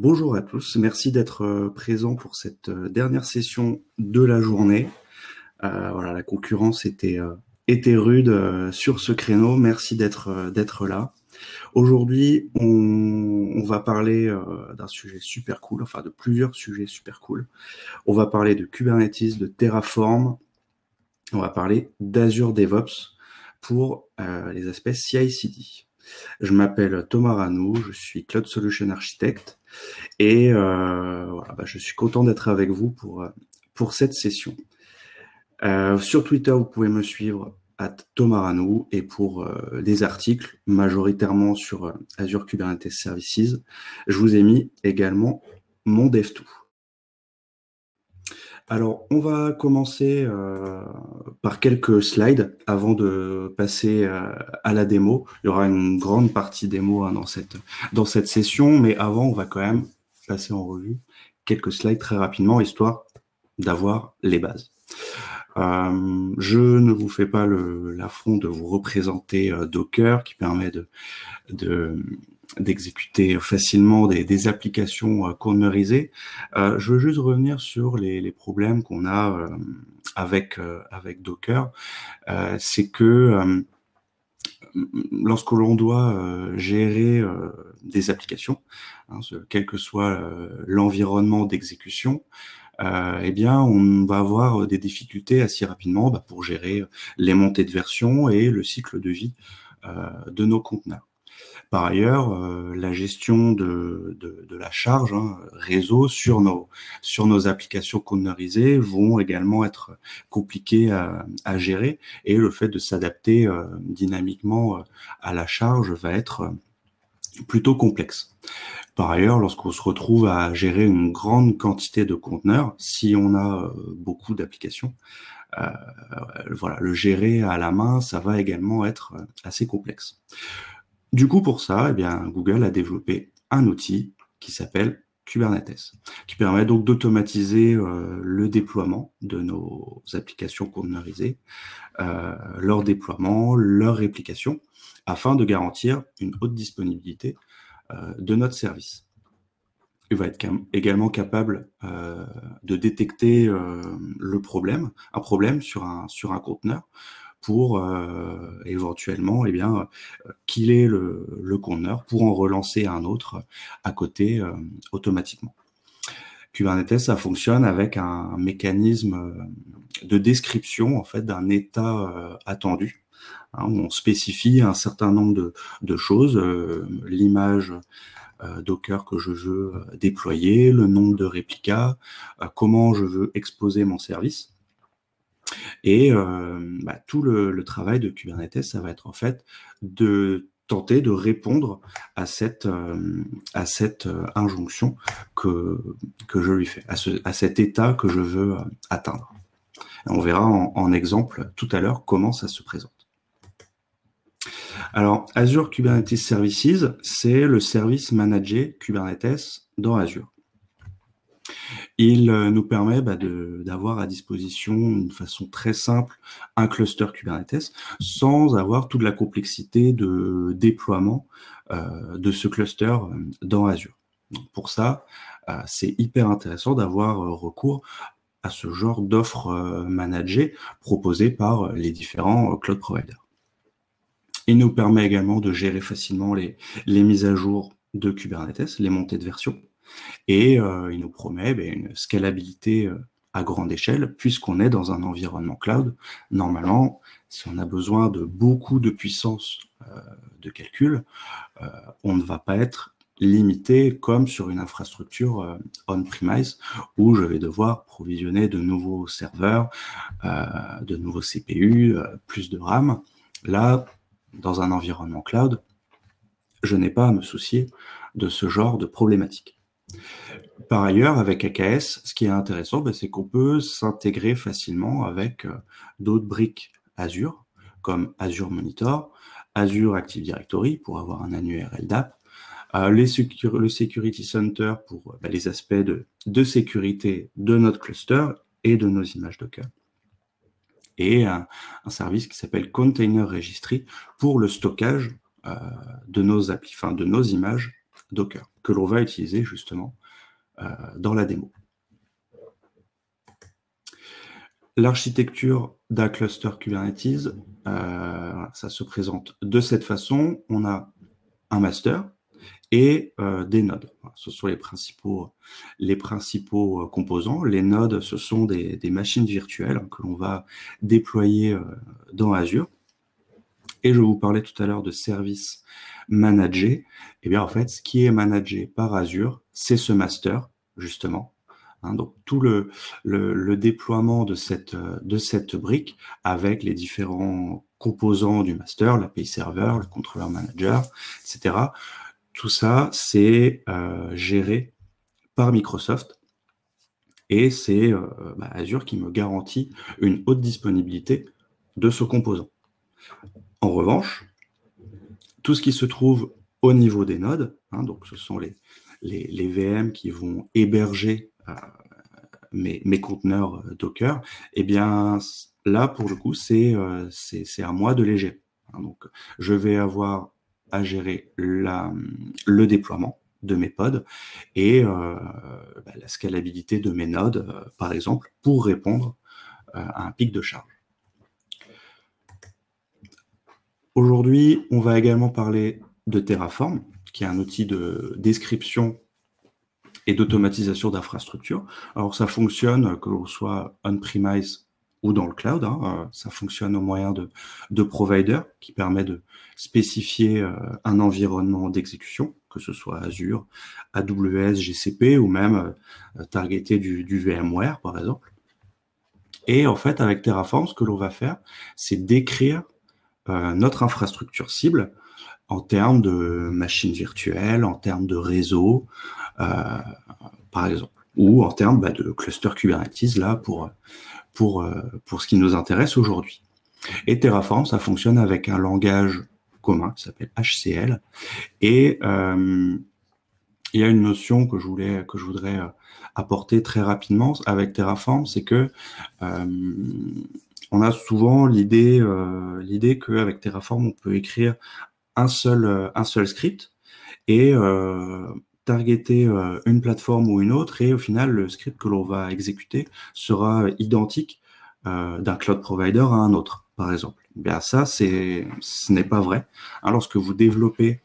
Bonjour à tous, merci d'être présents pour cette dernière session de la journée. Voilà, la concurrence était rude sur ce créneau, merci d'être là. Aujourd'hui, on va parler d'un sujet super cool, enfin de plusieurs sujets super cool. On va parler de Kubernetes, de Terraform, on va parler d'Azure DevOps pour les aspects CI/CD. Je m'appelle Thomas Ranou, je suis Cloud Solution Architect. Et voilà, je suis content d'être avec vous pour cette session. Sur Twitter, vous pouvez me suivre @Thomas et pour des articles majoritairement sur Azure Kubernetes Services, je vous ai mis également mon DevTool. Alors, on va commencer par quelques slides avant de passer à la démo. Il y aura une grande partie démo dans cette session, mais avant, on va quand même passer en revue quelques slides très rapidement, histoire d'avoir les bases. Je ne vous fais pas l'affront de vous représenter Docker, qui permet d'exécuter facilement des applications conteneurisées. Je veux juste revenir sur les problèmes qu'on a avec Docker. C'est que lorsque l'on doit gérer des applications, quel que soit l'environnement d'exécution, eh bien, on va avoir des difficultés assez rapidement pour gérer les montées de version et le cycle de vie de nos conteneurs. Par ailleurs, la gestion de la charge réseau sur nos applications conteneurisées vont également être compliquées à gérer, et le fait de s'adapter dynamiquement à la charge va être plutôt complexe. Par ailleurs, lorsqu'on se retrouve à gérer une grande quantité de conteneurs, si on a beaucoup d'applications, voilà, le gérer à la main, ça va également être assez complexe. Du coup, pour ça, eh bien, Google a développé un outil qui s'appelle Kubernetes, qui permet donc d'automatiser le déploiement de nos applications conteneurisées, leur déploiement, leur réplication, afin de garantir une haute disponibilité de notre service. Il va être également capable de détecter un problème sur un conteneur, pour éventuellement killer le conteneur pour en relancer un autre à côté automatiquement. Kubernetes, ça fonctionne avec un mécanisme de description en fait d'un état attendu, où on spécifie un certain nombre de choses, l'image Docker que je veux déployer, le nombre de réplicas, comment je veux exposer mon service. Et tout le travail de Kubernetes, ça va être en fait de tenter de répondre à cette injonction que je lui fais, à cet état que je veux atteindre. Et on verra en exemple tout à l'heure comment ça se présente. Alors, Azure Kubernetes Services, c'est le service managé Kubernetes dans Azure. Il nous permet d'avoir à disposition d'une façon très simple un cluster Kubernetes sans avoir toute la complexité de déploiement de ce cluster dans Azure. Donc pour ça, c'est hyper intéressant d'avoir recours à ce genre d'offres managées proposées par les différents cloud providers. Il nous permet également de gérer facilement les mises à jour de Kubernetes, les montées de version. Et il nous promet une scalabilité à grande échelle, puisqu'on est dans un environnement cloud. Normalement, si on a besoin de beaucoup de puissance de calcul, on ne va pas être limité comme sur une infrastructure on-premise, où je vais devoir provisionner de nouveaux serveurs, de nouveaux CPU, plus de RAM. Là, dans un environnement cloud, je n'ai pas à me soucier de ce genre de problématique. Par ailleurs, avec AKS, ce qui est intéressant, c'est qu'on peut s'intégrer facilement avec d'autres briques Azure, comme Azure Monitor, Azure Active Directory pour avoir un annuaire LDAP, le Security Center pour les aspects de sécurité de notre cluster et de nos images Docker, et un service qui s'appelle Container Registry pour le stockage de nos images Docker, que l'on va utiliser justement dans la démo. L'architecture d'un cluster Kubernetes, ça se présente de cette façon. On a un master et des nodes. Ce sont les principaux composants. Les nodes, ce sont des machines virtuelles que l'on va déployer dans Azure. Et je vous parlais tout à l'heure de services managés. Eh bien, en fait, ce qui est managé par Azure, c'est ce master, justement. Donc, tout le déploiement de cette brique avec les différents composants du master, l'API server, le controller manager, etc. Tout ça, c'est géré par Microsoft et c'est Azure qui me garantit une haute disponibilité de ce composant. En revanche, tout ce qui se trouve au niveau des nodes, donc ce sont les VM qui vont héberger mes conteneurs Docker, eh bien là, pour le coup, c'est à moi de les gérer. Donc, je vais avoir à gérer le déploiement de mes pods et la scalabilité de mes nodes, par exemple, pour répondre à un pic de charge. Aujourd'hui, on va également parler de Terraform, qui est un outil de description et d'automatisation d'infrastructures. Alors, ça fonctionne que l'on soit on-premise ou dans le cloud. Ça fonctionne au moyen de providers qui permet de spécifier un environnement d'exécution, que ce soit Azure, AWS, GCP ou même targeter du VMware, par exemple. Et en fait, avec Terraform, ce que l'on va faire, c'est décrire notre infrastructure cible en termes de machines virtuelles, en termes de réseau, par exemple, ou en termes de cluster Kubernetes, là, pour ce qui nous intéresse aujourd'hui. Et Terraform, ça fonctionne avec un langage commun qui s'appelle HCL. Et il y a une notion que je voudrais apporter très rapidement avec Terraform, c'est que on a souvent l'idée qu'avec Terraform, on peut écrire un seul script et targeter une plateforme ou une autre, et au final, le script que l'on va exécuter sera identique d'un cloud provider à un autre, par exemple. Bien, ça, ce n'est pas vrai. Lorsque vous développez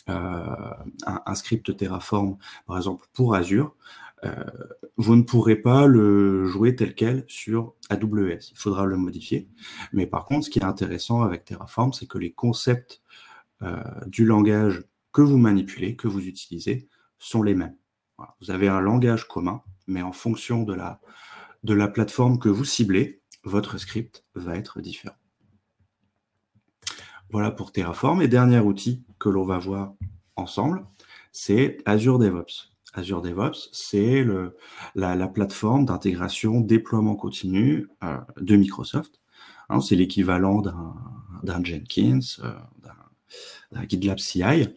un script Terraform, par exemple, pour Azure, vous ne pourrez pas le jouer tel quel sur AWS. Il faudra le modifier. Mais par contre, ce qui est intéressant avec Terraform, c'est que les concepts du langage que vous manipulez, que vous utilisez, sont les mêmes. Voilà. Vous avez un langage commun, mais en fonction de la plateforme que vous ciblez, votre script va être différent. Voilà pour Terraform. Et dernier outil que l'on va voir ensemble, c'est Azure DevOps. Azure DevOps, c'est la plateforme d'intégration déploiement continu de Microsoft. C'est l'équivalent d'un Jenkins, d'un GitLab CI,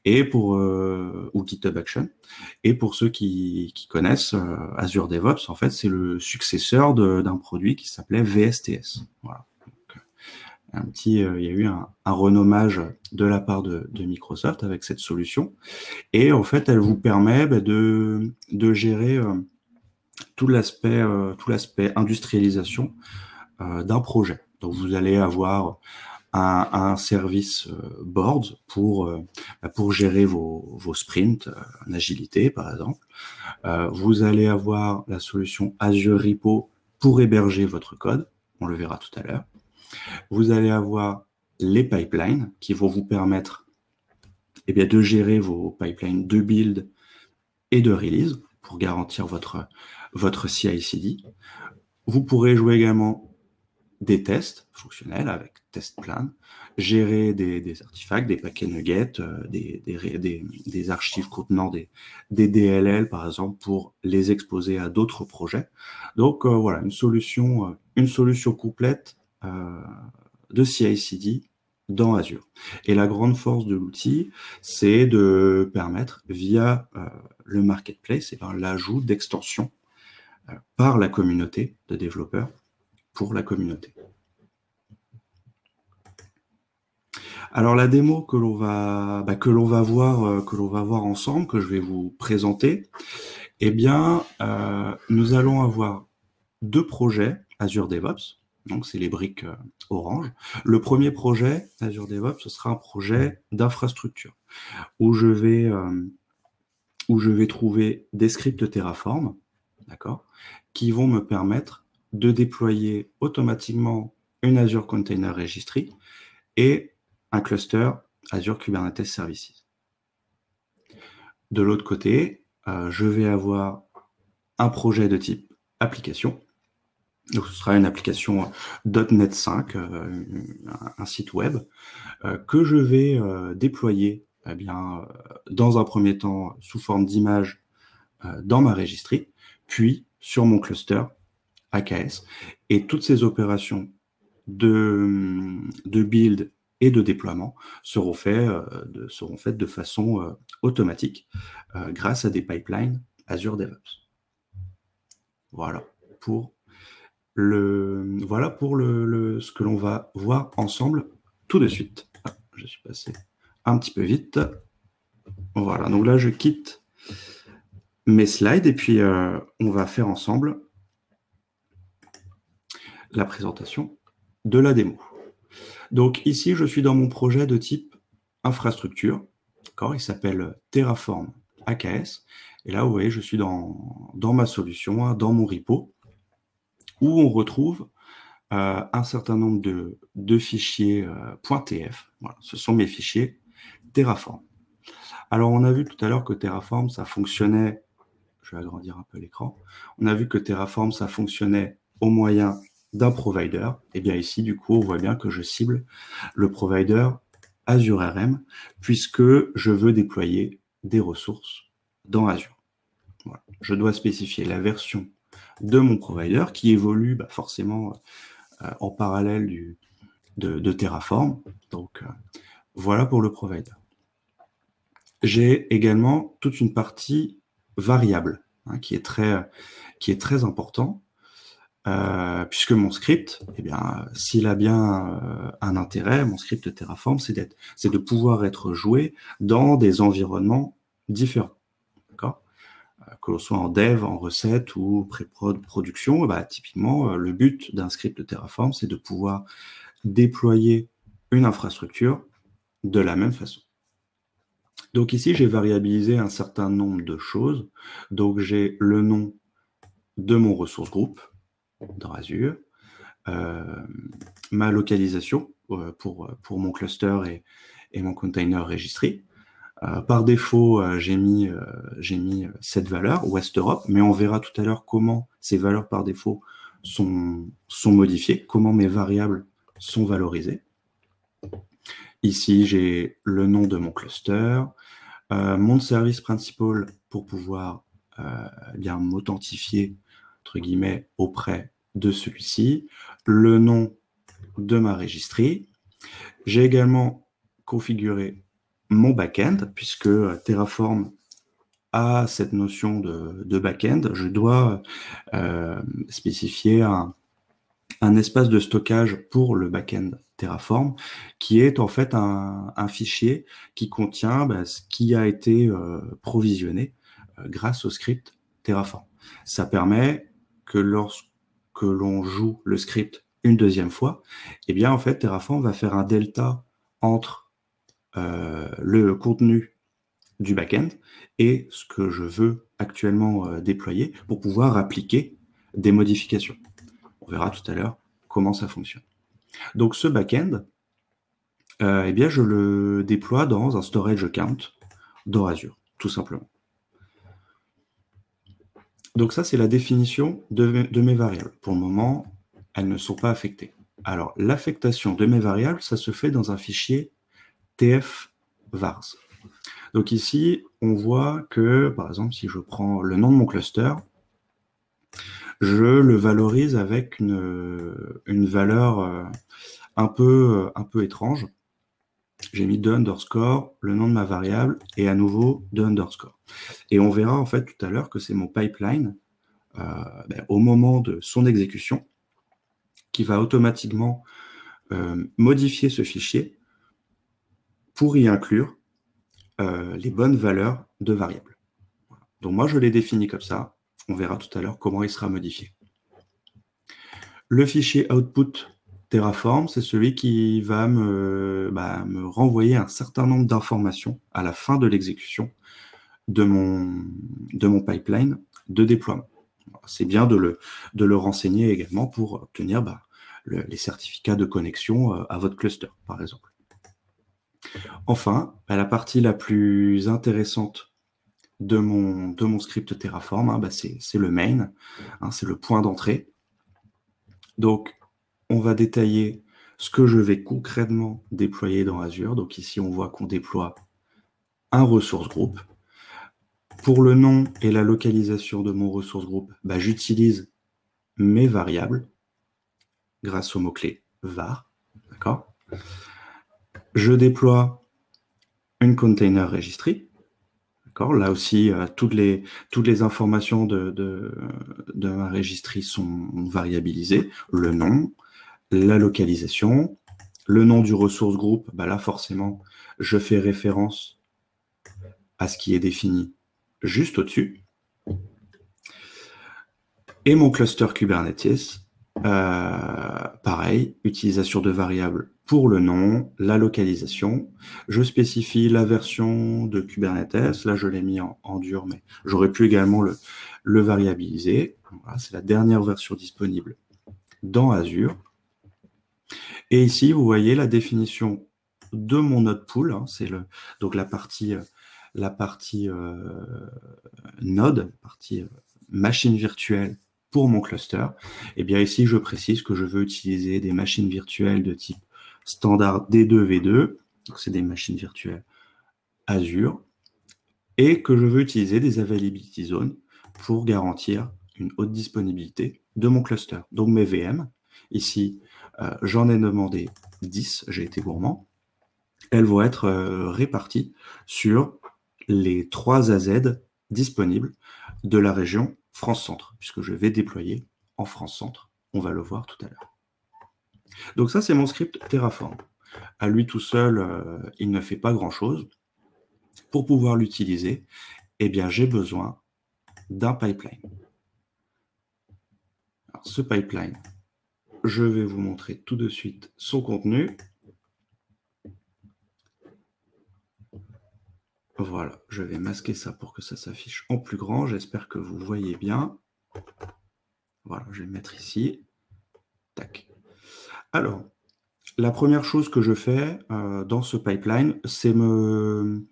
et ou GitHub Action. Et pour ceux qui connaissent Azure DevOps, en fait, c'est le successeur d'un produit qui s'appelait VSTS. Voilà. Il y a eu un renommage de la part de Microsoft avec cette solution. Et en fait, elle vous permet de gérer tout l'aspect industrialisation d'un projet. Donc, vous allez avoir un service board pour gérer vos sprints en agilité, par exemple. Vous allez avoir la solution Azure Repo pour héberger votre code. On le verra tout à l'heure. Vous allez avoir les pipelines qui vont vous permettre de gérer vos pipelines de build et de release pour garantir votre CI/CD. Vous pourrez jouer également des tests fonctionnels avec test plan, gérer des artefacts, des paquets nuggets, des archives contenant des DLL, par exemple, pour les exposer à d'autres projets. Donc, voilà, une solution complète de CI/CD dans Azure. Et la grande force de l'outil, c'est de permettre, via le marketplace, l'ajout d'extensions par la communauté de développeurs pour la communauté. Alors la démo que l'on va voir ensemble, que je vais vous présenter, eh bien, nous allons avoir deux projets Azure DevOps. Donc, c'est les briques orange. Le premier projet Azure DevOps, ce sera un projet d'infrastructure où où je vais trouver des scripts Terraform, d'accord, qui vont me permettre de déployer automatiquement une Azure Container Registry et un cluster Azure Kubernetes Services. De l'autre côté, je vais avoir un projet de type application. Donc, ce sera une application .NET 5, un site web, que je vais déployer eh bien, dans un premier temps sous forme d'image dans ma registry, puis sur mon cluster AKS. Et toutes ces opérations de build et de déploiement seront faites de façon automatique grâce à des pipelines Azure DevOps. Voilà pour ce que l'on va voir ensemble tout de suite. Ah, je suis passé un petit peu vite. Voilà, donc là je quitte mes slides et puis on va faire ensemble la présentation de la démo. Donc ici je suis dans mon projet de type infrastructure. Il s'appelle Terraform AKS. Et là vous voyez je suis dans ma solution, hein, dans mon repo, où on retrouve un certain nombre de fichiers .tf. Voilà, ce sont mes fichiers Terraform. Alors, on a vu tout à l'heure que Terraform, ça fonctionnait, je vais agrandir un peu l'écran, on a vu que Terraform, ça fonctionnait au moyen d'un provider. Et bien ici, du coup, on voit bien que je cible le provider Azure RM, puisque je veux déployer des ressources dans Azure. Voilà. Je dois spécifier la version de mon provider qui évolue forcément en parallèle de Terraform. Donc, voilà pour le provider. J'ai également toute une partie variable hein, qui est très important, puisque mon script, eh bien, s'il a bien un intérêt, mon script Terraform, c'est de pouvoir être joué dans des environnements différents. Que l'on soit en dev, en recette ou pré-prod production, typiquement, le but d'un script Terraform, c'est de pouvoir déployer une infrastructure de la même façon. Donc ici, j'ai variabilisé un certain nombre de choses. Donc j'ai le nom de mon ressource groupe dans Azure, ma localisation pour mon cluster et mon container registry. Par défaut, j'ai mis cette valeur, West Europe, mais on verra tout à l'heure comment ces valeurs par défaut sont modifiées, comment mes variables sont valorisées. Ici, j'ai le nom de mon cluster, mon service principal pour pouvoir bien m'authentifier, entre guillemets, auprès de celui-ci, le nom de ma registry. J'ai également configuré mon back-end, puisque Terraform a cette notion de back-end. Je dois spécifier un espace de stockage pour le back-end Terraform, qui est en fait un fichier qui contient ce qui a été provisionné grâce au script Terraform. Ça permet que lorsque l'on joue le script une deuxième fois, eh bien en fait Terraform va faire un delta entre le contenu du back-end et ce que je veux actuellement déployer pour pouvoir appliquer des modifications. On verra tout à l'heure comment ça fonctionne. Donc ce back-end, eh bien je le déploie dans un storage account dans Azure, tout simplement. Donc ça, c'est la définition de mes variables. Pour le moment, elles ne sont pas affectées. Alors, l'affectation de mes variables, ça se fait dans un fichier tf-vars. Donc ici, on voit que, par exemple, si je prends le nom de mon cluster, je le valorise avec une valeur un peu étrange. J'ai mis de underscore, le nom de ma variable, et à nouveau de underscore. Et on verra en fait tout à l'heure que c'est mon pipeline, au moment de son exécution, qui va automatiquement modifier ce fichier pour y inclure les bonnes valeurs de variables. Voilà. Donc moi, je l'ai défini comme ça. On verra tout à l'heure comment il sera modifié. Le fichier output Terraform, c'est celui qui va me renvoyer un certain nombre d'informations à la fin de l'exécution de mon pipeline de déploiement. C'est bien de le renseigner également pour obtenir les certificats de connexion à votre cluster, par exemple. Enfin, la partie la plus intéressante de mon script Terraform, c'est le main, c'est le point d'entrée. Donc, on va détailler ce que je vais concrètement déployer dans Azure. Donc ici, on voit qu'on déploie un ressource group. Pour le nom et la localisation de mon ressource group, j'utilise mes variables grâce au mot-clé var. D'accord ? Je déploie une container registry. D'accord ? Là aussi, toutes les informations de ma registry sont variabilisées. Le nom, la localisation, le nom du ressource group, là forcément, je fais référence à ce qui est défini juste au-dessus. Et mon cluster Kubernetes, pareil, utilisation de variables pour le nom, la localisation. Je spécifie la version de Kubernetes. Là, je l'ai mis en dur, mais j'aurais pu également le variabiliser. Voilà, c'est la dernière version disponible dans Azure. Et ici, vous voyez la définition de mon node pool. C'est donc la partie node, partie machine virtuelle pour mon cluster. Et bien ici, je précise que je veux utiliser des machines virtuelles de type standard D2V2, donc c'est des machines virtuelles Azure, et que je veux utiliser des availability zones pour garantir une haute disponibilité de mon cluster. Donc mes VM, ici, j'en ai demandé 10, j'ai été gourmand. Elles vont être réparties sur les 3 AZ disponibles de la région France-Centre, puisque je vais déployer en France-Centre. On va le voir tout à l'heure. Donc ça, c'est mon script Terraform. À lui tout seul, il ne fait pas grand-chose. Pour pouvoir l'utiliser, j'ai besoin d'un pipeline. Alors, ce pipeline, je vais vous montrer tout de suite son contenu. Voilà, je vais masquer ça pour que ça s'affiche en plus grand. J'espère que vous voyez bien. Voilà, je vais le mettre ici. Tac. Alors, la première chose que je fais dans ce pipeline, c'est me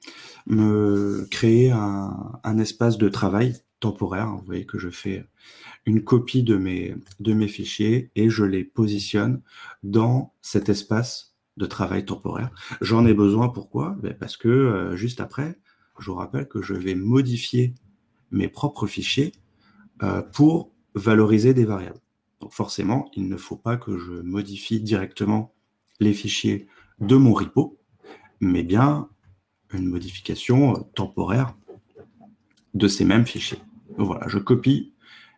créer un espace de travail temporaire. Vous voyez que je fais une copie de mes fichiers et je les positionne dans cet espace de travail temporaire. J'en ai besoin, pourquoi ? Parce que juste après, je vous rappelle que je vais modifier mes propres fichiers pour valoriser des variables. Donc forcément, il ne faut pas que je modifie directement les fichiers de mon repo, mais bien une modification temporaire de ces mêmes fichiers. Donc voilà, je copie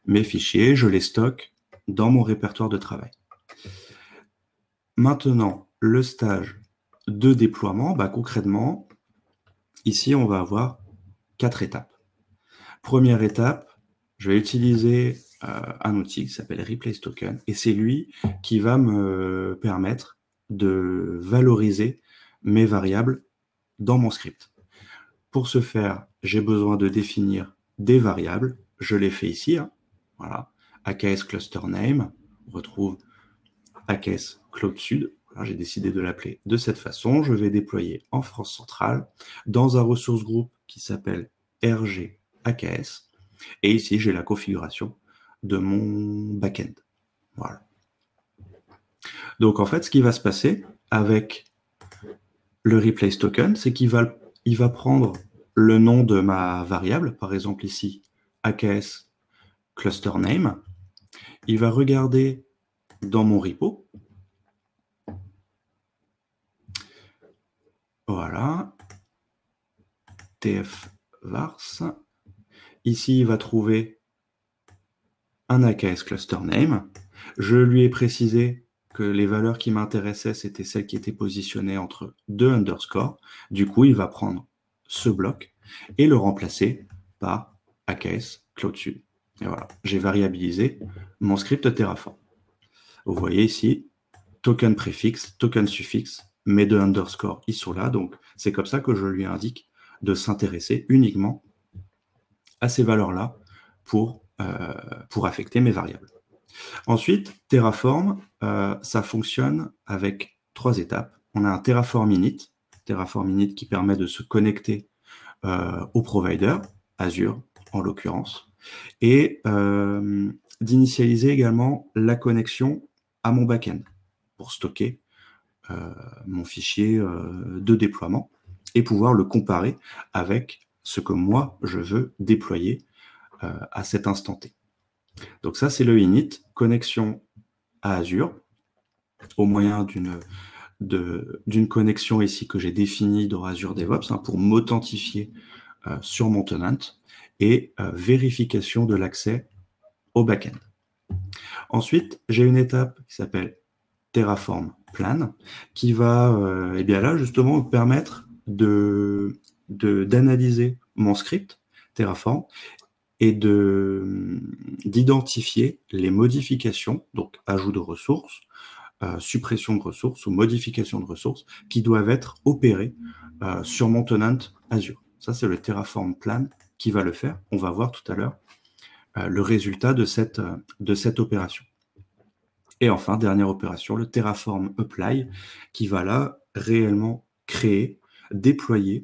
mes fichiers, je les stocke dans mon répertoire de travail. Maintenant, le stage de déploiement, concrètement, ici, on va avoir 4 étapes. Première étape, je vais utiliser un outil qui s'appelle Replace Token, et c'est lui qui va me permettre de valoriser mes variables dans mon script. Pour ce faire, j'ai besoin de définir des variables. Je les fais ici. Voilà. AKS Cluster Name. On retrouve AKS Cloud Sud. Voilà, j'ai décidé de l'appeler de cette façon. Je vais déployer en France centrale dans un ressource group qui s'appelle RG AKS. Et ici, j'ai la configuration de mon backend. Voilà. Donc, en fait, ce qui va se passer avec le replace token, c'est qu'il va prendre le nom de ma variable, par exemple ici, AKS cluster name. Il va regarder dans mon repo. Voilà. tf-vars. Ici, il va trouver un AKS cluster name. Je lui ai précisé que les valeurs qui m'intéressaient, c'était celles qui étaient positionnées entre deux underscores. Du coup, il va prendre ce bloc et le remplacer par AKS Cloud Sud. Et voilà, j'ai variabilisé mon script Terraform. Vous voyez ici, token préfixe, token suffixe, mes deux underscores, ils sont là. Donc, c'est comme ça que je lui indique de s'intéresser uniquement à ces valeurs-là pour affecter mes variables. Ensuite, Terraform, ça fonctionne avec 3 étapes. On a un Terraform init qui permet de se connecter au provider, Azure en l'occurrence, et d'initialiser également la connexion à mon backend pour stocker mon fichier de déploiement et pouvoir le comparer avec ce que moi je veux déployer à cet instant T. Donc ça, c'est le init, connexion à Azure, au moyen d'une connexion ici que j'ai définie dans Azure DevOps pour m'authentifier sur mon tenant et vérification de l'accès au backend. Ensuite, j'ai une étape qui s'appelle Terraform Plan qui va eh bien là justement me permettre d'analyser mon script Terraform et d'identifier les modifications, donc ajout de ressources, suppression de ressources ou modification de ressources qui doivent être opérées sur mon tenant Azure. Ça, c'est le Terraform Plan qui va le faire. On va voir tout à l'heure le résultat de cette opération. Et enfin, dernière opération, le Terraform Apply qui va là réellement créer, déployer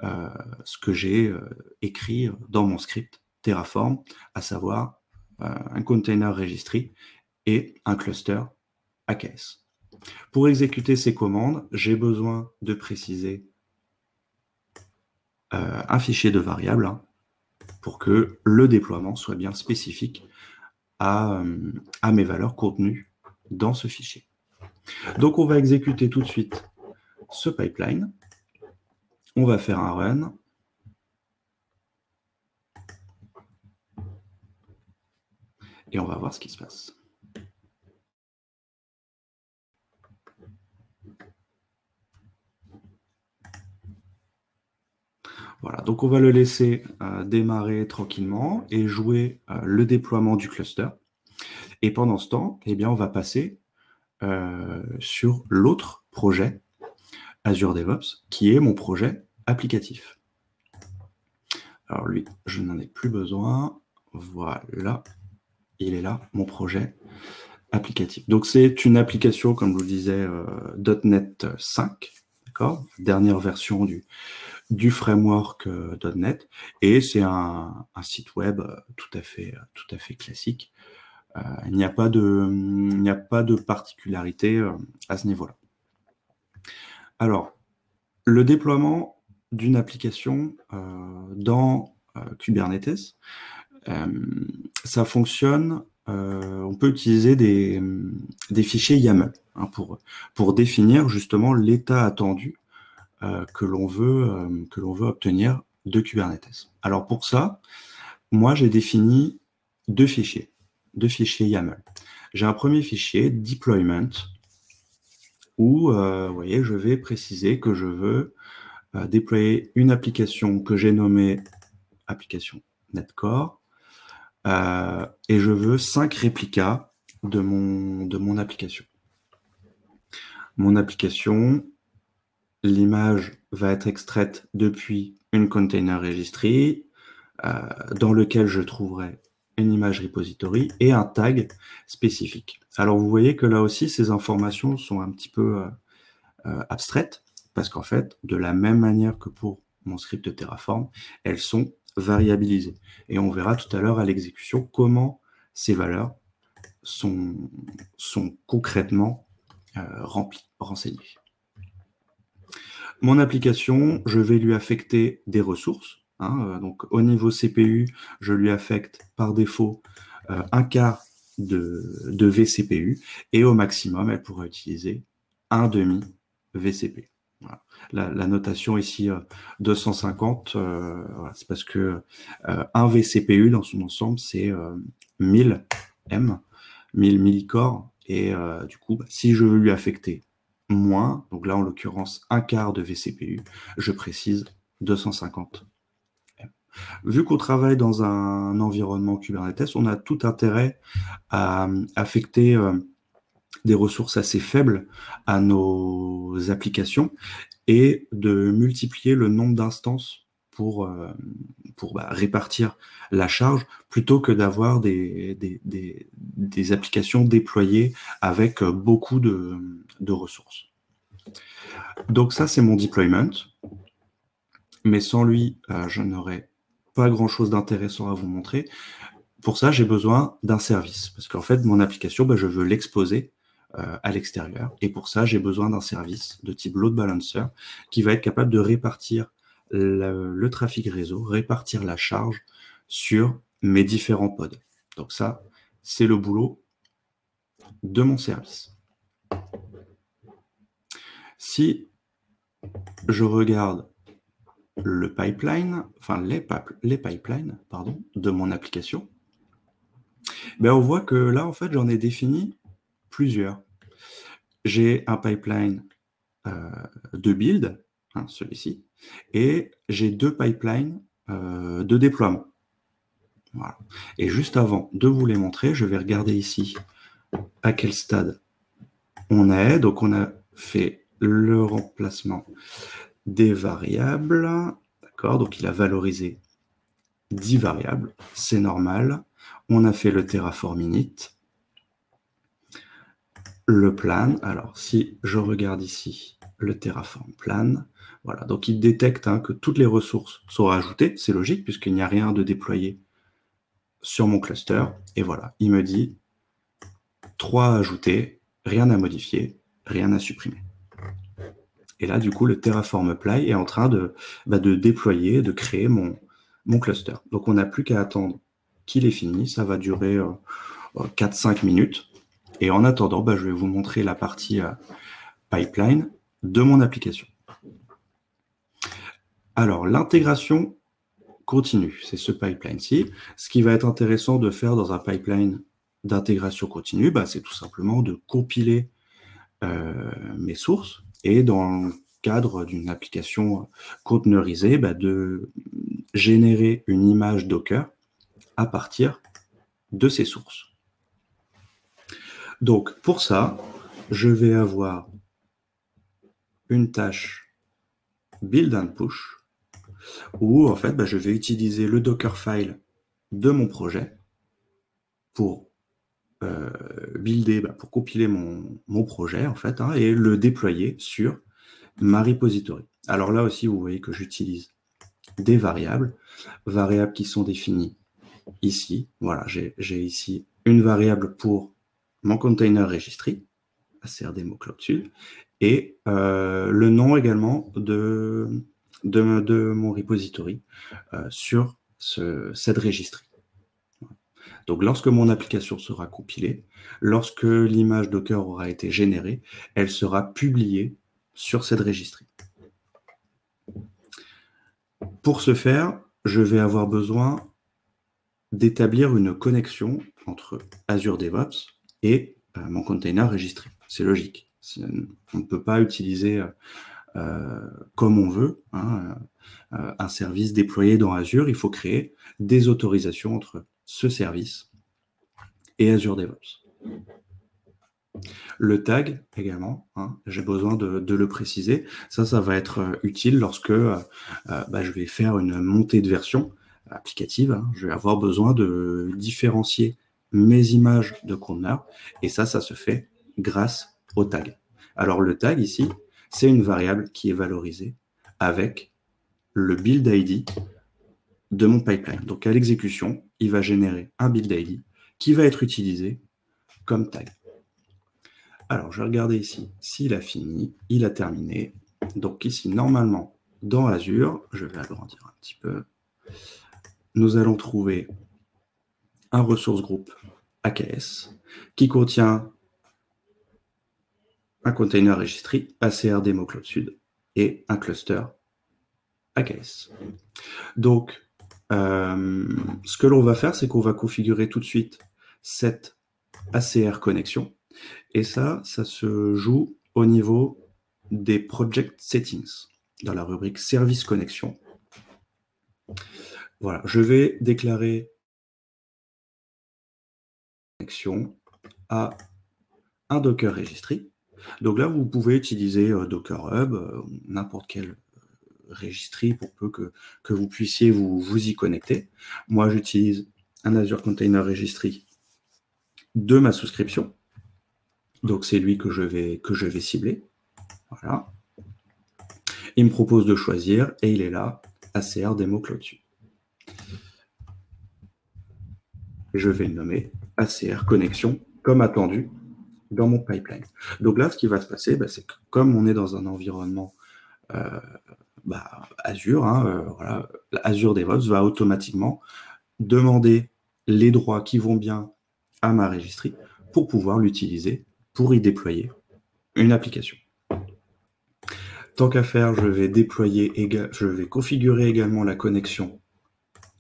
ce que j'ai écrit dans mon script Terraform, à savoir un container registry et un cluster AKS. Pour exécuter ces commandes, j'ai besoin de préciser un fichier de variable pour que le déploiement soit bien spécifique à mes valeurs contenues dans ce fichier. Donc, on va exécuter tout de suite ce pipeline. On va faire un run. Et on va voir ce qui se passe. Voilà, donc on va le laisser démarrer tranquillement et jouer le déploiement du cluster. Et pendant ce temps, eh bien, on va passer sur l'autre projet Azure DevOps, qui est mon projet applicatif. Alors lui, je n'en ai plus besoin. Voilà, il est là, mon projet applicatif. Donc c'est une application, comme je vous le disais, .NET 5, d'accord, dernière version du framework .NET, et c'est un site web tout à fait classique. Il n'y a pas de particularité à ce niveau-là. Alors, le déploiement d'une application dans Kubernetes, ça fonctionne, on peut utiliser des fichiers YAML pour définir justement l'état attendu que l'on veut obtenir de Kubernetes. Alors pour ça, moi j'ai défini deux fichiers YAML. J'ai un premier fichier, deployment, où vous voyez, je vais préciser que je veux déployer une application que j'ai nommée application Netcore, et je veux 5 réplicas de mon application. Mon application, l'image va être extraite depuis une container registry, dans lequel je trouverai une image repository et un tag spécifique. Alors vous voyez que là aussi, ces informations sont un petit peu abstraites, parce qu'en fait, de la même manière que pour mon script de Terraform, elles sont variabilisées. Et on verra tout à l'heure à l'exécution comment ces valeurs sont concrètement renseignées. Mon application, je vais lui affecter des ressources. Donc au niveau CPU, je lui affecte par défaut un quart de vCPU, et au maximum, elle pourra utiliser un demi vCPU. Voilà. La notation ici 250, voilà, c'est parce que un vCPU dans son ensemble, c'est 1000 M, 1000 millicore, Et du coup, si je veux lui affecter moins, donc là en l'occurrence un quart de vCPU, je précise 250. Vu qu'on travaille dans un environnement Kubernetes, on a tout intérêt à affecter des ressources assez faibles à nos applications et de multiplier le nombre d'instances pour répartir la charge plutôt que d'avoir des applications déployées avec beaucoup de ressources. Donc ça, c'est mon deployment. Mais sans lui, je n'aurais pas grand-chose d'intéressant à vous montrer. Pour ça, j'ai besoin d'un service. Parce qu'en fait, mon application, je veux l'exposer à l'extérieur. Et pour ça, j'ai besoin d'un service de type load balancer qui va être capable de répartir le trafic réseau, répartir la charge sur mes différents pods. Donc ça, c'est le boulot de mon service. Si je regarde le pipeline, enfin les pipelines, pardon, de mon application, on voit que là, en fait, j'en ai défini plusieurs. J'ai un pipeline de build, celui-ci, et j'ai 2 pipelines de déploiement. Voilà. Et juste avant de vous les montrer, je vais regarder ici à quel stade on est. Donc, on a fait le remplacement des variables. D'accord, donc il a valorisé 10 variables, c'est normal. On a fait le Terraform init. Le plan, alors si je regarde ici le Terraform plan, voilà, donc il détecte que toutes les ressources sont rajoutées, c'est logique puisqu'il n'y a rien de déployé sur mon cluster, et voilà, il me dit 3 à ajouter, rien à modifier, rien à supprimer. Et là, du coup, le Terraform apply est en train de déployer, de créer mon cluster. Donc on n'a plus qu'à attendre qu'il ait fini, ça va durer 4-5 minutes. Et en attendant, je vais vous montrer la partie pipeline de mon application. Alors, l'intégration continue, c'est ce pipeline-ci. Ce qui va être intéressant de faire dans un pipeline d'intégration continue, c'est tout simplement de compiler mes sources et dans le cadre d'une application conteneurisée, de générer une image Docker à partir de ces sources. Donc, pour ça, je vais avoir une tâche build and push où, en fait, je vais utiliser le Dockerfile de mon projet pour builder, pour compiler mon projet, en fait, et le déployer sur ma repository. Alors là aussi, vous voyez que j'utilise des variables qui sont définies ici. Voilà, j'ai ici une variable pour mon container registry, ACRDemo Cloud Sud, et le nom également de mon repository sur cette registry. Donc, lorsque mon application sera compilée, lorsque l'image Docker aura été générée, elle sera publiée sur cette registry. Pour ce faire, je vais avoir besoin d'établir une connexion entre Azure DevOps et mon container registry. C'est logique. On ne peut pas utiliser comme on veut un service déployé dans Azure. Il faut créer des autorisations entre ce service et Azure DevOps. Le tag également, j'ai besoin de le préciser. Ça va être utile lorsque je vais faire une montée de version applicative. Je vais avoir besoin de différencier mes images de conteneurs et ça se fait grâce au tag. Alors le tag ici, c'est une variable qui est valorisée avec le build ID de mon pipeline. Donc à l'exécution, il va générer un build ID qui va être utilisé comme tag. Alors, je vais regarder ici s'il a fini, il a terminé. Donc ici, normalement, dans Azure, je vais agrandir un petit peu, nous allons trouver un ressource groupe AKS qui contient un container registry, ACRDemo Cloud Sud et un cluster AKS. Donc, ce que l'on va faire, c'est qu'on va configurer tout de suite cette ACR connexion. Et ça se joue au niveau des Project Settings, dans la rubrique Service Connexion. Voilà, je vais déclarer connexion à un Docker Registry. Donc là, vous pouvez utiliser Docker Hub, n'importe quel registry pour peu que vous puissiez vous y connecter. Moi, j'utilise un Azure Container Registry de ma souscription. Donc, c'est lui que je vais cibler. Voilà. Il me propose de choisir et il est là, ACR Demo Cloud Suite. Je vais le nommer ACR Connexion, comme attendu dans mon pipeline. Donc là, ce qui va se passer, c'est que comme on est dans un environnement Azure, voilà, Azure DevOps va automatiquement demander les droits qui vont bien à ma registry pour pouvoir l'utiliser, pour y déployer une application. Tant qu'à faire, je vais configurer également la connexion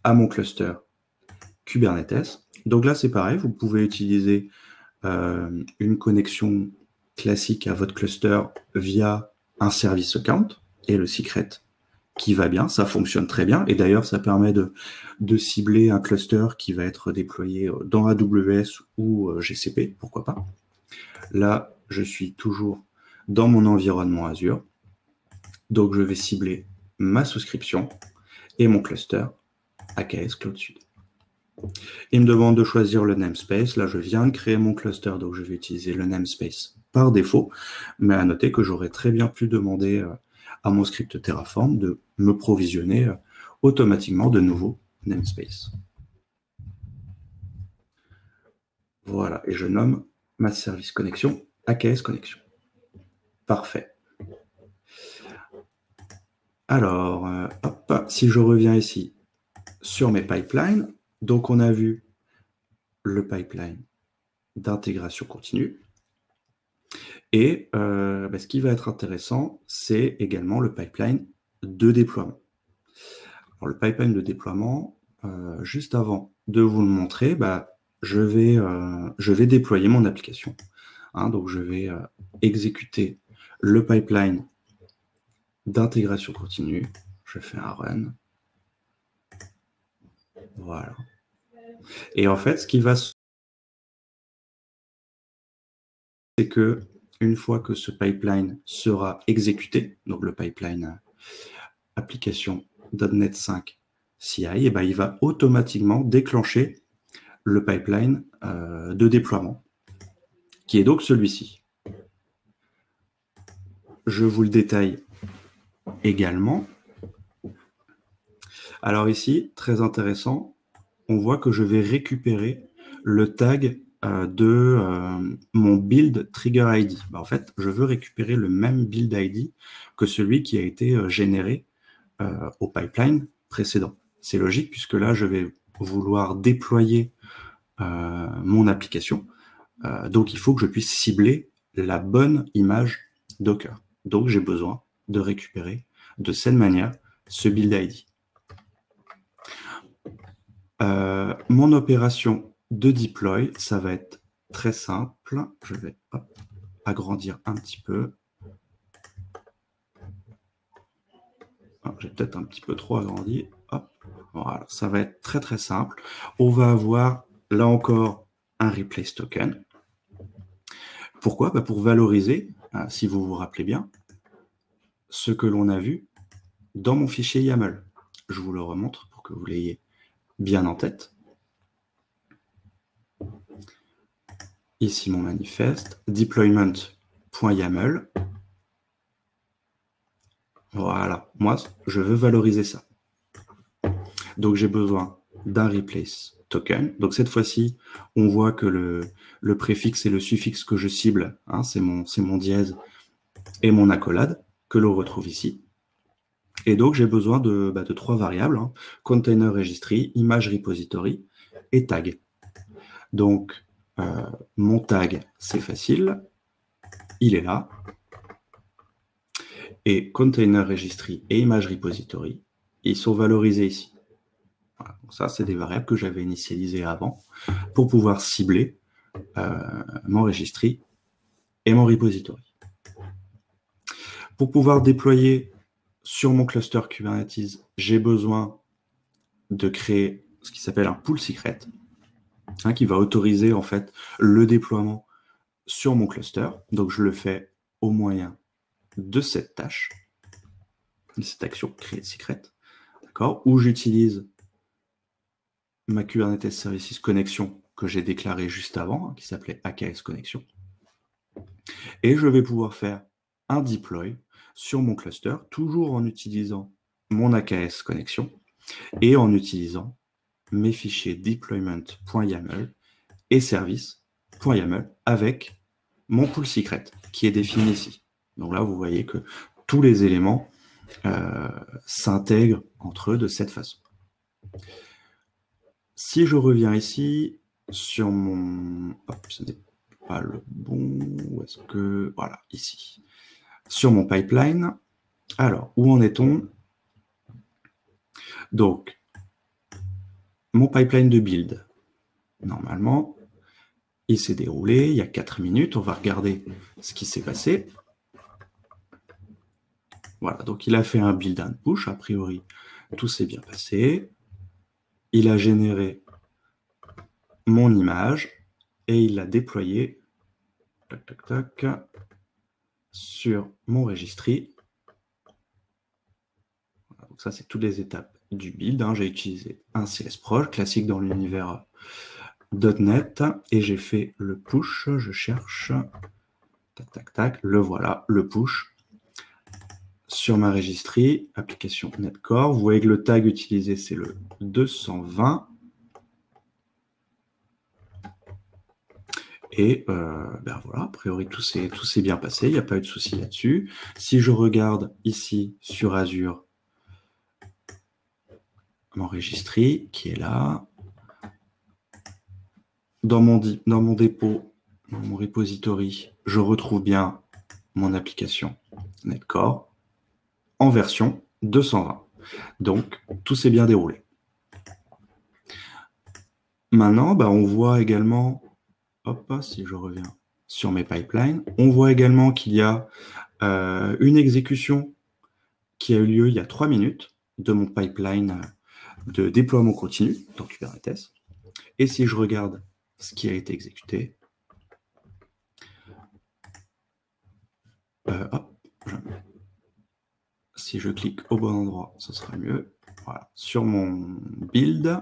à mon cluster Kubernetes. Donc là, c'est pareil, vous pouvez utiliser une connexion classique à votre cluster via un service account et le secret qui va bien, ça fonctionne très bien. Et d'ailleurs, ça permet de cibler un cluster qui va être déployé dans AWS ou GCP, pourquoi pas. Là, je suis toujours dans mon environnement Azure. Donc, je vais cibler ma souscription et mon cluster AKS Cloud Suite. Il me demande de choisir le namespace. Là, je viens de créer mon cluster, donc je vais utiliser le namespace par défaut. Mais à noter que j'aurais très bien pu demander à mon script Terraform de me provisionner automatiquement de nouveaux namespace. Voilà, et je nomme ma service connexion AKS Connexion. Parfait. Alors, si je reviens ici sur mes pipelines, donc on a vu le pipeline d'intégration continue. Et ce qui va être intéressant, c'est également le pipeline de déploiement. Alors, le pipeline de déploiement, juste avant de vous le montrer, je vais déployer mon application. Donc, je vais exécuter le pipeline d'intégration continue. Je fais un run. Voilà. Et en fait, ce qui va se c'est que une fois que ce pipeline sera exécuté, donc le pipeline application .NET 5 CI, il va automatiquement déclencher le pipeline de déploiement, qui est donc celui-ci. Je vous le détaille également. Alors ici, très intéressant, on voit que je vais récupérer le tag de mon build trigger ID. En fait, je veux récupérer le même build ID que celui qui a été généré au pipeline précédent. C'est logique puisque là, je vais vouloir déployer mon application. Donc, il faut que je puisse cibler la bonne image Docker. Donc, j'ai besoin de récupérer de cette manière ce build ID. Mon opération de deploy, ça va être très simple. Je vais agrandir un petit peu. J'ai peut-être un petit peu trop agrandi. Hop. Voilà, ça va être très très simple. On va avoir là encore un replace token. Pourquoi? Pour valoriser, si vous vous rappelez bien, ce que l'on a vu dans mon fichier YAML. Je vous le remontre pour que vous l'ayez bien en tête. Ici mon manifeste, deployment.yaml. Voilà, moi je veux valoriser ça. Donc j'ai besoin d'un replace token. Donc cette fois-ci, on voit que le préfixe et le suffixe que je cible, c'est mon dièse et mon accolade que l'on retrouve ici. Et donc j'ai besoin de 3 variables, container registry, image repository et tag. Donc mon tag, c'est facile, il est là. Et container registry et image repository, ils sont valorisés ici. Voilà. Donc ça, c'est des variables que j'avais initialisées avant pour pouvoir cibler mon registry et mon repository. Pour pouvoir déployer sur mon cluster Kubernetes, j'ai besoin de créer ce qui s'appelle un pool secret, qui va autoriser en fait le déploiement sur mon cluster. Donc je le fais au moyen de cette tâche, de cette action create secret, d'accord, où j'utilise ma Kubernetes Services Connection que j'ai déclarée juste avant, qui s'appelait AKS Connection. Et je vais pouvoir faire un deploy sur mon cluster, toujours en utilisant mon AKS Connection et en utilisant mes fichiers deployment.yaml et service.yaml avec mon pool secret qui est défini ici. Donc là, vous voyez que tous les éléments s'intègrent entre eux de cette façon. Si je reviens ici sur mon... Hop, ce n'est pas le bon... Où est-ce que... Voilà, ici. Sur mon pipeline. Alors, où en est-on? Donc, mon pipeline de build. Normalement, il s'est déroulé il y a 4 minutes. On va regarder ce qui s'est passé. Voilà, donc il a fait un build and push. A priori, tout s'est bien passé. Il a généré mon image et il l'a déployé tac, tac, tac, sur mon registry. Voilà, donc ça, c'est toutes les étapes du build. J'ai utilisé un CSproj, classique dans l'univers .NET, et j'ai fait le push. Je cherche, tac, tac, tac, le voilà, le push sur ma registry, application Netcore. Vous voyez que le tag utilisé, c'est le 220. Et ben voilà, a priori, tout s'est bien passé, il n'y a pas eu de souci là-dessus. Si je regarde ici sur Azure, mon registry qui est là, dans mon dépôt, dans mon repository, je retrouve bien mon application Netcore en version 220. Donc, tout s'est bien déroulé. Maintenant, ben, on voit également, hop, si je reviens sur mes pipelines, on voit également qu'il y a une exécution qui a eu lieu il y a 3 minutes de mon pipeline de déploiement continu dans Kubernetes. Et si je regarde ce qui a été exécuté, si je clique au bon endroit, ce sera mieux. Voilà, sur mon build,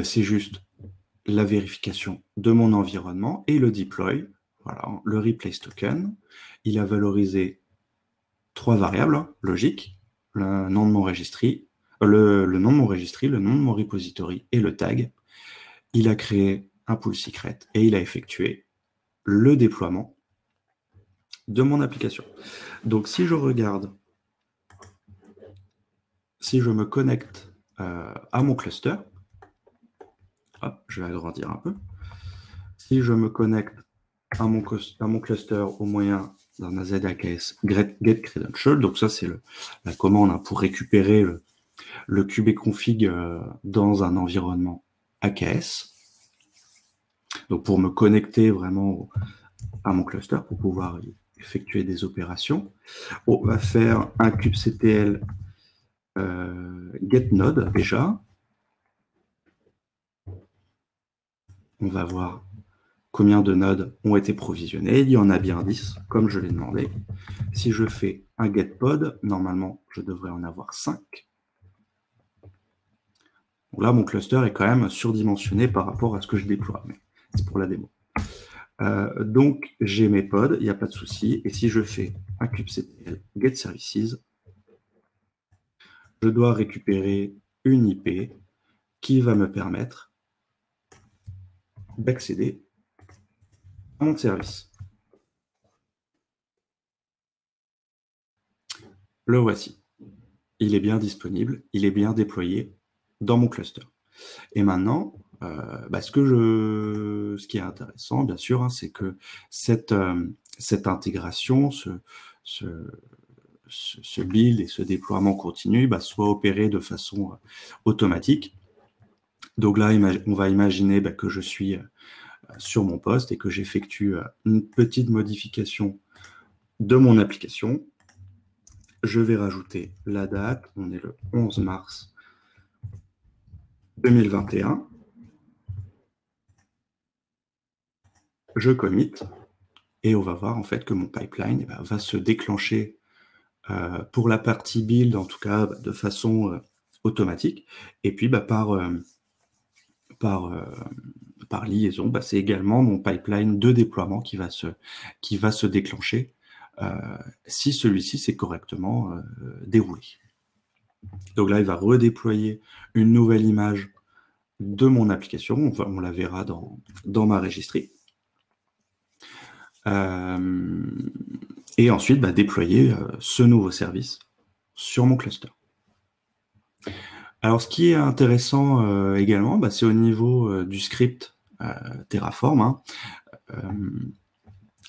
c'est juste la vérification de mon environnement et le deploy. Voilà, le replace token. Il a valorisé 3 variables logiques, le nom de mon registry, le nom de mon registry, le nom de mon repository et le tag. Il a créé un pool secret et il a effectué le déploiement de mon application. Donc, si je regarde, si je me connecte à mon cluster, hop, je vais agrandir un peu. Si je me connecte à mon cluster au moyen d'un AZAKS get credential, donc ça c'est la commande pour récupérer le kube-config dans un environnement AKS. Donc pour me connecter vraiment à mon cluster, pour pouvoir effectuer des opérations, on va faire un kubectl get node déjà. On va voir combien de nodes ont été provisionnés. Il y en a bien 10, comme je l'ai demandé. Si je fais un get pod, normalement, je devrais en avoir 5. Donc là, mon cluster est quand même surdimensionné par rapport à ce que je déploie, mais c'est pour la démo. Donc, j'ai mes pods, il n'y a pas de souci. Et si je fais un kubectl get services, je dois récupérer une IP qui va me permettre d'accéder à mon service. Le voici. Il est bien disponible, il est bien déployé dans mon cluster. Et maintenant, ce qui est intéressant, bien sûr, c'est que cette intégration, ce build et ce déploiement continu soit opéré de façon automatique. Donc là, on va imaginer que je suis sur mon poste et que j'effectue une petite modification de mon application, je vais rajouter la date, on est le 11 mars 2021, je commit, et on va voir en fait que mon pipeline va se déclencher pour la partie build, en tout cas de façon automatique, et puis par liaison, c'est également mon pipeline de déploiement qui va se déclencher si celui-ci s'est correctement déroulé. Donc là, il va redéployer une nouvelle image de mon application. On la verra dans ma registry. Et ensuite, déployer ce nouveau service sur mon cluster. Alors, ce qui est intéressant également, c'est au niveau du script Terraform. Hein.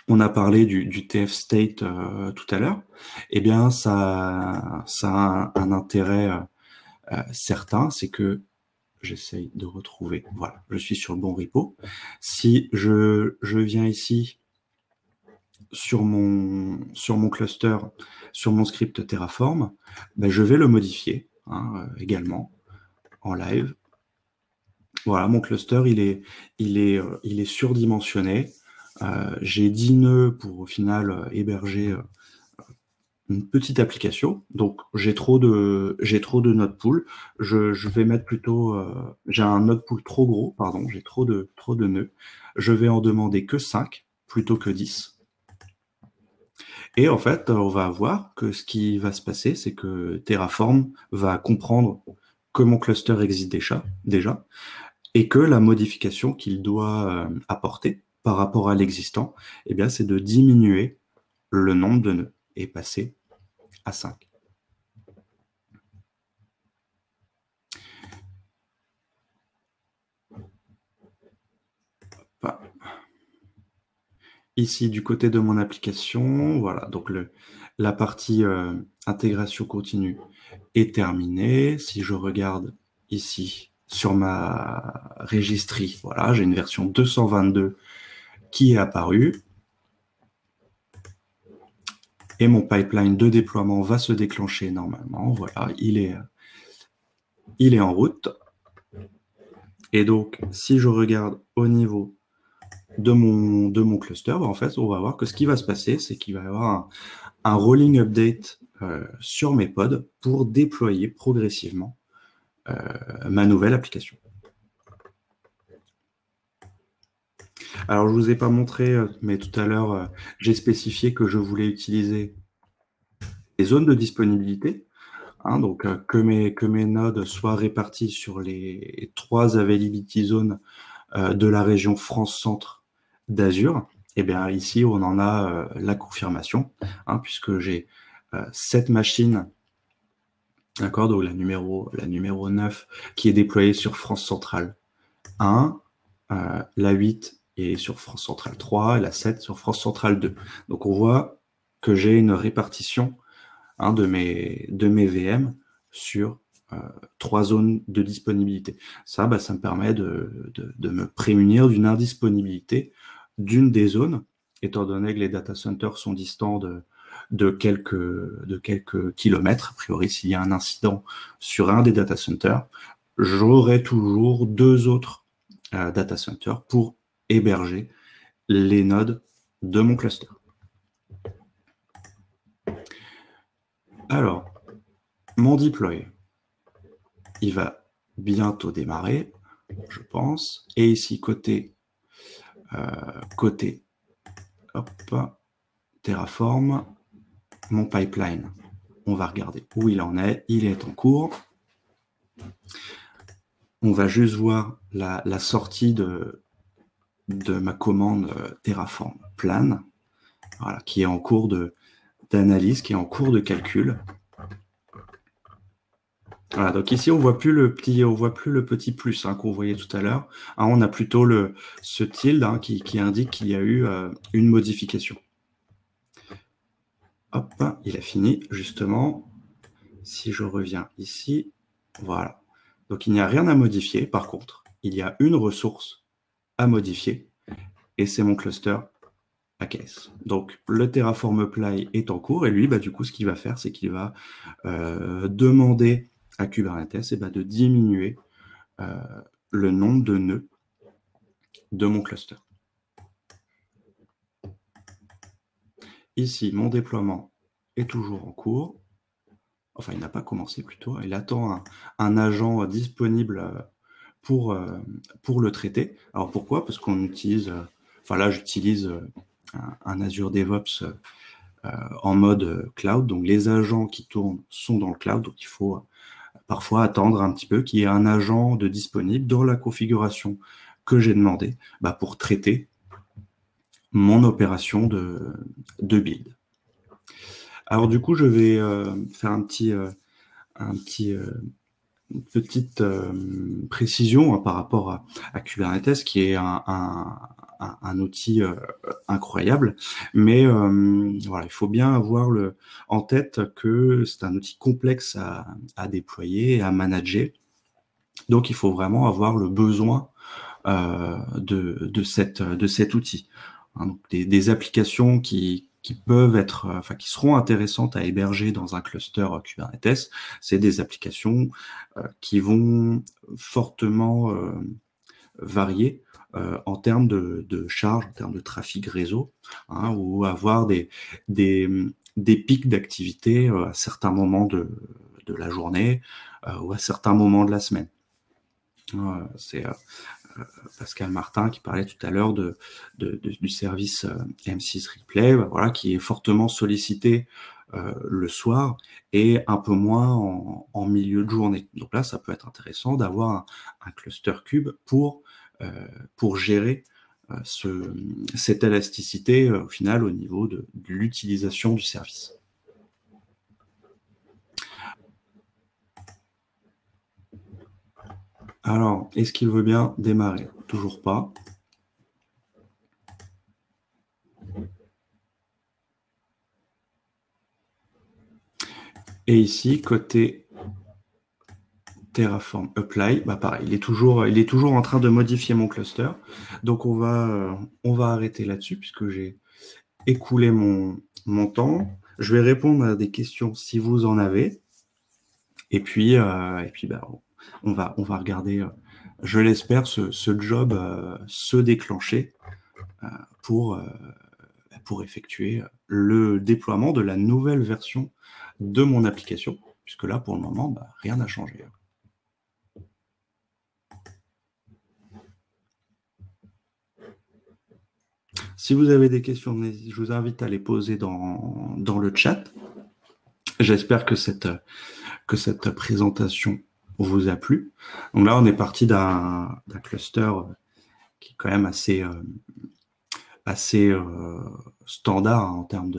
On a parlé du TF state tout à l'heure. Eh bien, ça a un intérêt certain, c'est que j'essaye de retrouver. Voilà, je suis sur le bon repo. Si je viens ici sur mon cluster, sur mon script Terraform, je vais le modifier également en live. Voilà, mon cluster, il est surdimensionné. J'ai 10 nœuds pour au final héberger une petite application. Donc j'ai trop de node pool. Je vais mettre plutôt j'ai un node pool trop gros, pardon, j'ai trop de nœuds. Je vais en demander que 5 plutôt que 10. Et en fait, on va voir que ce qui va se passer, c'est que Terraform va comprendre que mon cluster existe déjà et que la modification qu'il doit apporter par rapport à l'existant, eh bien, c'est de diminuer le nombre de nœuds et passer à 5. Ici, du côté de mon application, voilà, donc la partie intégration continue est terminée. Si je regarde ici sur ma registry, voilà, j'ai une version 222 qui est apparue. Et mon pipeline de déploiement va se déclencher normalement. Voilà, il est en route. Et donc, si je regarde au niveau de mon cluster, en fait, on va voir que ce qui va se passer, c'est qu'il va y avoir un rolling update sur mes pods pour déployer progressivement ma nouvelle application. Alors, je ne vous ai pas montré, mais tout à l'heure, j'ai spécifié que je voulais utiliser les zones de disponibilité. Hein, donc, que mes nodes soient répartis sur les 3 availability zones de la région France-Centre d'Azure. Et bien ici, on en a la confirmation, puisque j'ai 7 machines, d'accord, donc la numéro 9 qui est déployée sur France Centrale 1, la 8 est sur France Centrale 3, et la 7 sur France Centrale 2. Donc on voit que j'ai une répartition de mes VM sur 3 zones de disponibilité. Ça me permet de me prémunir d'une indisponibilité d'une des zones, étant donné que les data centers sont distants de quelques kilomètres. A priori, s'il y a un incident sur un des data centers, j'aurai toujours 2 autres data centers pour héberger les nodes de mon cluster. Alors, mon deploy, il va bientôt démarrer, je pense. Et ici, côté Terraform, mon pipeline, on va regarder où il en est. Il est en cours. On va juste voir la sortie de ma commande Terraform plan, voilà, qui est en cours d'analyse, qui est en cours de calcul. Voilà, donc ici, on voit plus le petit plus qu'on voyait tout à l'heure. On a plutôt ce tilde qui indique qu'il y a eu une modification. Hop, il a fini, justement. Si je reviens ici, voilà. Donc, il n'y a rien à modifier. Par contre, il y a une ressource à modifier. et c'est mon cluster AKS. Donc, le Terraform Apply est en cours, et lui, du coup, ce qu'il va faire, c'est qu'il va demander à Kubernetes de diminuer le nombre de nœuds de mon cluster. Ici, mon déploiement est toujours en cours. Enfin, il n'a pas commencé plutôt. Il attend un agent disponible pour le traiter. Alors pourquoi? Parce qu'on utilise, là j'utilise un Azure DevOps en mode cloud. Donc les agents qui tournent sont dans le cloud. Donc il faut parfois attendre un petit peu qu'il y ait un agent de disponible dans la configuration que j'ai demandé pour traiter mon opération de build. Alors du coup, je vais faire une petite précision par rapport à Kubernetes, qui est un outil incroyable, mais il faut bien avoir en tête que c'est un outil complexe à déployer et à manager. Donc, il faut vraiment avoir le besoin de cet outil. Hein, donc des applications qui peuvent être, qui seront intéressantes à héberger dans un cluster Kubernetes, c'est des applications qui vont fortement varier en termes de charge, en termes de trafic réseau, hein, ou avoir des pics d'activité à certains moments de la journée ou à certains moments de la semaine. C'est Pascal Martin qui parlait tout à l'heure du service M6 Replay, qui est fortement sollicité le soir et un peu moins en milieu de journée. Donc là, ça peut être intéressant d'avoir un cluster cube pour gérer cette élasticité au final au niveau de l'utilisation du service. Alors, est-ce qu'il veut bien démarrer? Toujours pas. Et ici, côté Terraform Apply, pareil, il est toujours en train de modifier mon cluster. Donc, on va arrêter là-dessus puisque j'ai écoulé mon temps. Je vais répondre à des questions si vous en avez. Et puis, on va regarder, je l'espère, ce job se déclencher pour effectuer le déploiement de la nouvelle version de mon application, puisque là, pour le moment, rien n'a changé. Si vous avez des questions, je vous invite à les poser dans le chat. J'espère que cette présentation vous a plu. Donc là, on est parti d'un cluster qui est quand même assez standard en termes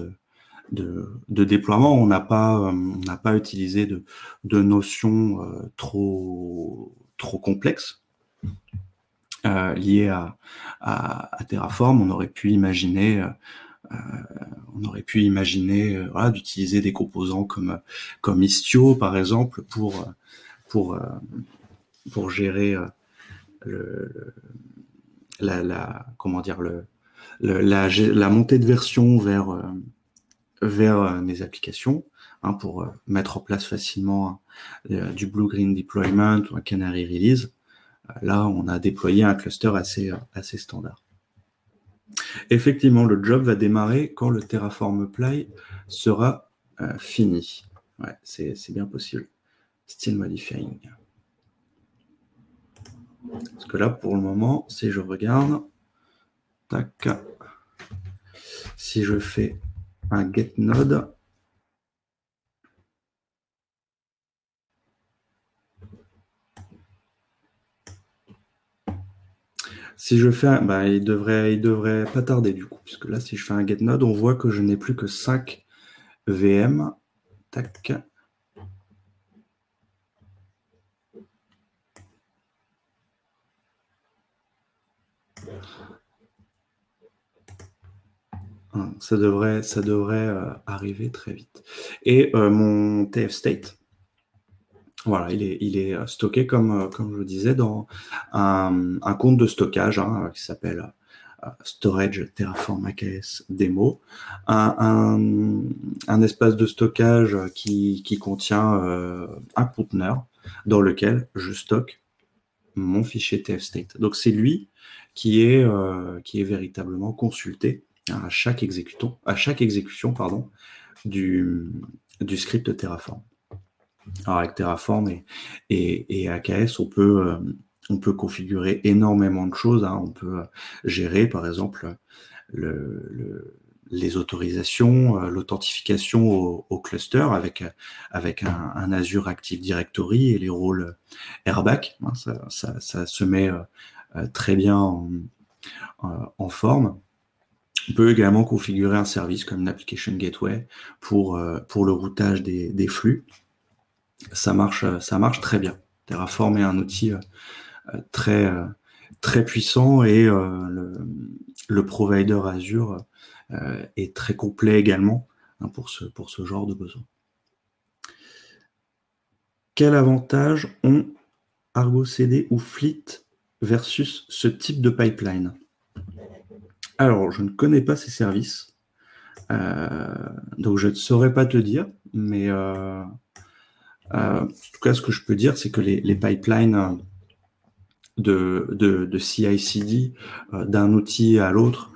de déploiement. On n'a pas utilisé de notions trop complexes liées à Terraform. On aurait pu imaginer d'utiliser des composants comme Istio par exemple pour gérer la montée de version vers mes applications, hein, pour mettre en place facilement du Blue-Green Deployment ou un Canary Release. Là, on a déployé un cluster assez standard. Effectivement, le job va démarrer quand le Terraform Apply sera fini. Ouais, c'est bien possible. Still modifying. Parce que là, pour le moment, si je regarde, tac, si je fais un get node, si je fais, il devrait pas tarder du coup, puisque là, si je fais un get node, on voit que je n'ai plus que 5 VM. Tac. Ça devrait arriver très vite. Et mon TF state, voilà, il est stocké comme je le disais dans un compte de stockage, hein, qui s'appelle storage Terraform AKS démo, un espace de stockage qui contient un conteneur dans lequel je stocke mon fichier tfstate. Donc c'est lui qui est véritablement consulté à chaque exécution du script Terraform. Alors avec Terraform et AKS, on peut configurer énormément de choses. Hein. On peut gérer, par exemple, les autorisations, l'authentification au cluster avec un Azure Active Directory et les rôles RBAC. Hein. Ça se met très bien en forme. On peut également configurer un service comme une application gateway pour le routage des flux. Ça marche très bien. Terraform est un outil très puissant et le provider Azure est très complet également hein, pour ce genre de besoin. Quel avantage ont Argo CD ou Fleet versus ce type de pipeline? Alors, je ne connais pas ces services, donc je ne saurais pas te dire, mais en tout cas, ce que je peux dire, c'est que les pipelines de CI/CD d'un outil à l'autre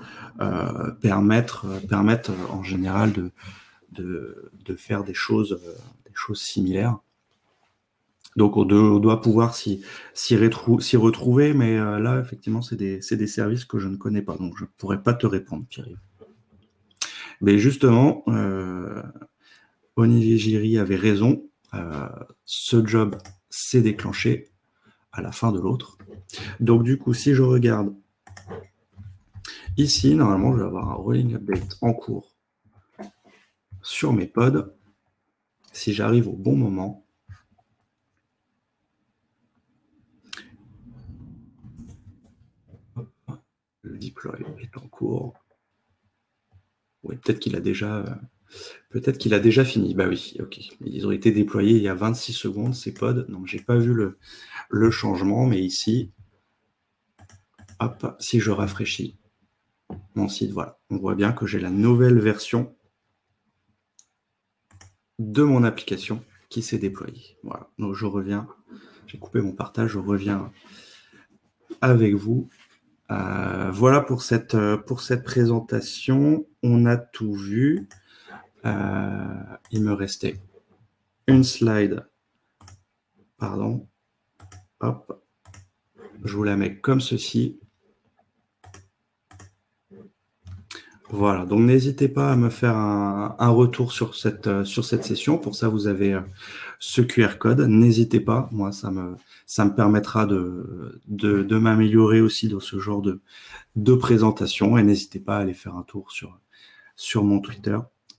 permettent en général de faire des choses similaires. Donc on doit pouvoir s'y retrouver, mais là effectivement c'est des services que je ne connais pas, donc je ne pourrais pas te répondre, Pierre-Yves. Mais justement, Olivier Giry avait raison, ce job s'est déclenché à la fin de l'autre. Donc du coup, si je regarde ici, normalement, je vais avoir un rolling update en cours sur mes pods. Si j'arrive au bon moment, le deploy est en cours. Oui, peut-être qu'il a déjà fini. Bah oui, ok. Ils ont été déployés il y a 26 secondes, ces pods. Donc, j'ai pas vu le changement, mais ici, hop, si je rafraîchis mon site, voilà. On voit bien que j'ai la nouvelle version de mon application qui s'est déployée. Voilà. Donc, je reviens. J'ai coupé mon partage, je reviens avec vous. Voilà pour cette présentation. On a tout vu. Il me restait une slide. Pardon. Hop. Je vous la mets comme ceci. Voilà, donc n'hésitez pas à me faire un retour sur cette session. Pour ça, vous avez ce QR code. N'hésitez pas, moi, ça me permettra de m'améliorer aussi dans ce genre de présentation. Et n'hésitez pas à aller faire un tour sur mon Twitter.